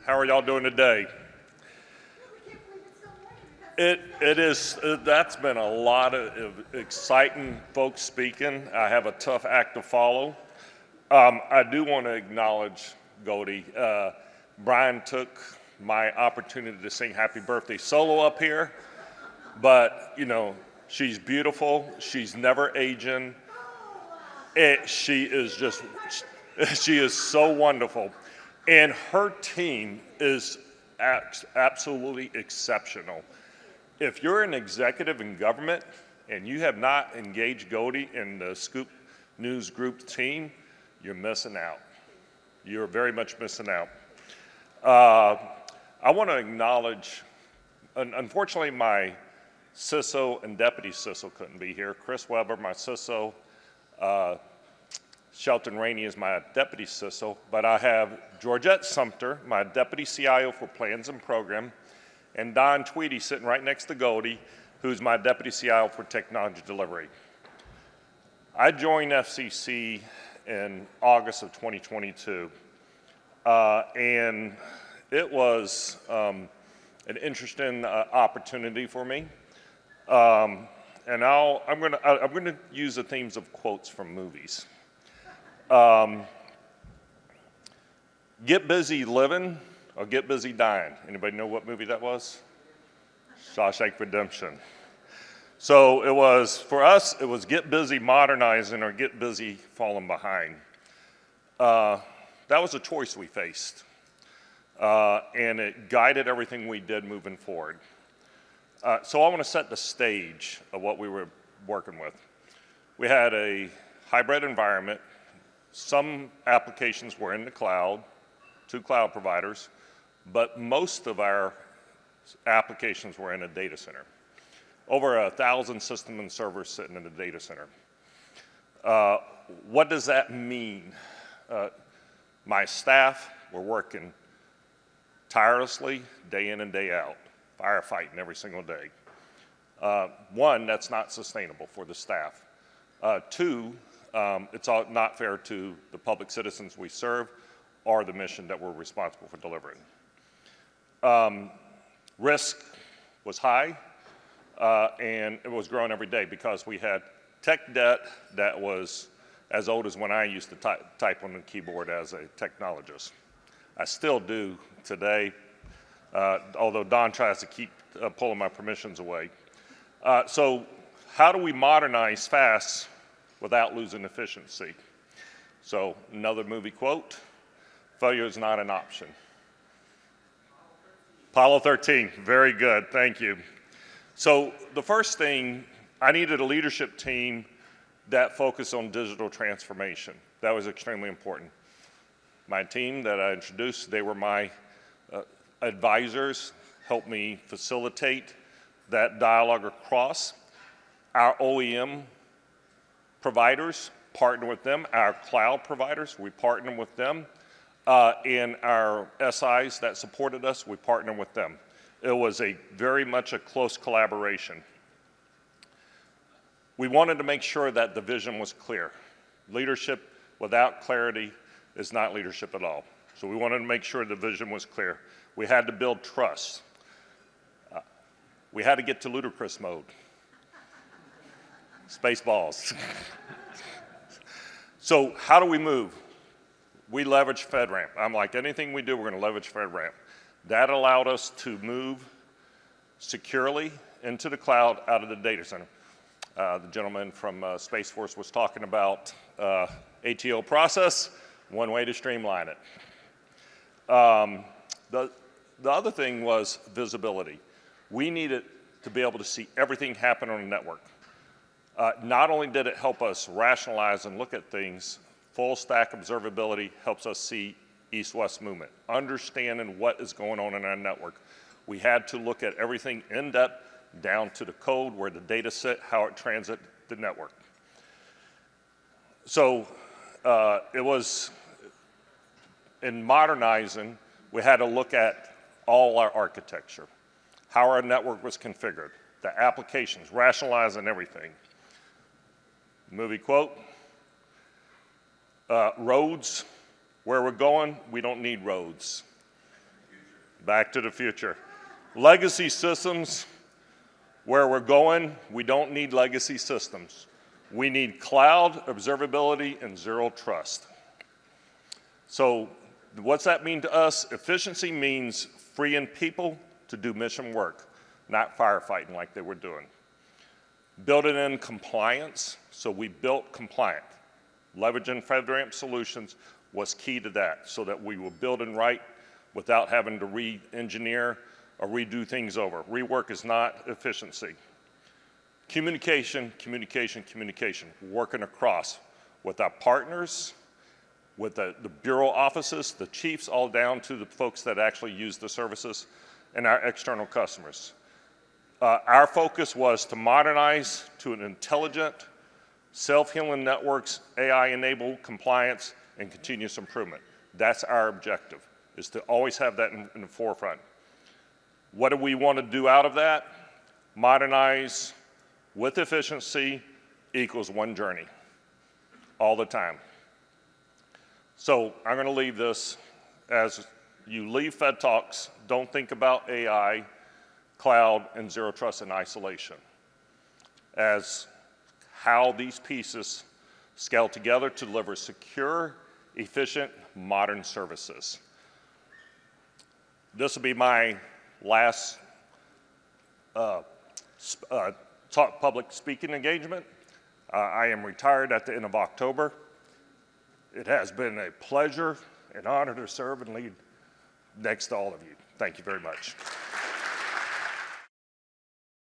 How are y'all doing today? That's been a lot of exciting folks speaking. I have a tough act to follow. I do want to acknowledge Goldie. Brian took my opportunity to sing Happy Birthday solo up here, but you know, she's beautiful. She's never aging. She is so wonderful. And her team is absolutely exceptional. If you're an executive in government and you have not engaged Goldie in the Scoop News Group team, you're missing out. You're very much missing out. I want to acknowledge, unfortunately, my CISO and deputy CISO couldn't be here. Chris Weber, my CISO, Shelton Rainey is my deputy CISO, but I have Georgette Sumter, my deputy CIO for plans and program, and Don Tweedy sitting right next to Goldie, who's my deputy CIO for technology delivery. I joined FCC in August of 2022, and it was an interesting opportunity for me. And I'm going to use the themes of quotes from movies. Get busy living or get busy dying. Anybody know what movie that was? Shawshank Redemption. So it was, for us, it was get busy modernizing or get busy falling behind. That was a choice we faced. And it guided everything we did moving forward. So I want to set the stage of what we were working with. We had a hybrid environment. Some applications were in the cloud, 2 cloud providers, but most of our applications were in a data center. Over 1,000 systems and servers sitting in the data center. What does that mean? My staff were working tirelessly, day in and day out, firefighting every single day. 1, that's not sustainable for the staff. 2, it's not fair to the public citizens we serve or the mission that we're responsible for delivering. Risk was high, and it was growing every day because we had tech debt that was as old as when I used to type on the keyboard as a technologist. I still do today, although Don tries to keep pulling my permissions away. So how do we modernize fast without losing efficiency? So another movie quote, failure is not an option. Apollo 13, very good, thank you. So the first thing, I needed a leadership team that focused on digital transformation. That was extremely important. My team that I introduced, they were my advisors, helped me facilitate that dialogue across. Our OEM providers, partner with them. Our cloud providers, we partner with them. And our SIs that supported us, we partner with them. It was very much a close collaboration. We wanted to make sure that the vision was clear. Leadership without clarity is not leadership at all. So we wanted to make sure the vision was clear. We had to build trust. We had to get to ludicrous mode. Spaceballs. So how do we move? We leverage FedRAMP. I'm like, anything we do, we're going to leverage FedRAMP. That allowed us to move securely into the cloud out of the data center. The gentleman from Space Force was talking about ATO process, one way to streamline it. The other thing was visibility. We needed to be able to see everything happen on the network. Not only did it help us rationalize and look at things, full stack observability helps us see east-west movement, understanding what is going on in our network. We had to look at everything in depth, down to the code, where the data sit, how it transits the network. So it was, in modernizing, we had to look at all our architecture, how our network was configured, the applications, rationalizing everything. Movie quote, roads, where we're going, we don't need roads. Back to the future. Legacy systems, where we're going, we don't need legacy systems. We need cloud, observability, and zero trust. So what's that mean to us? Efficiency means freeing people to do mission work, not firefighting like they were doing. Building in compliance, so we built compliant. Leveraging FedRAMP solutions was key to that, so that we were building right without having to re-engineer or redo things over. Rework is not efficiency. Communication, communication, communication, working across with our partners, with the bureau offices, the chiefs, all down to the folks that actually use the services, and our external customers. Our focus was to modernize to an intelligent, self-healing networks, AI-enabled compliance, and continuous improvement. That's our objective, is to always have that in the forefront. What do we want to do out of that? Modernize with efficiency equals one journey, all the time. So I'm going to leave this as you leave Fed Talks, don't think about AI, cloud, and zero trust in isolation, as how these pieces scale together to deliver secure, efficient, modern services. This will be my last public speaking engagement. I am retired at the end of October. It has been a pleasure and honor to serve and lead next to all of you. Thank you very much.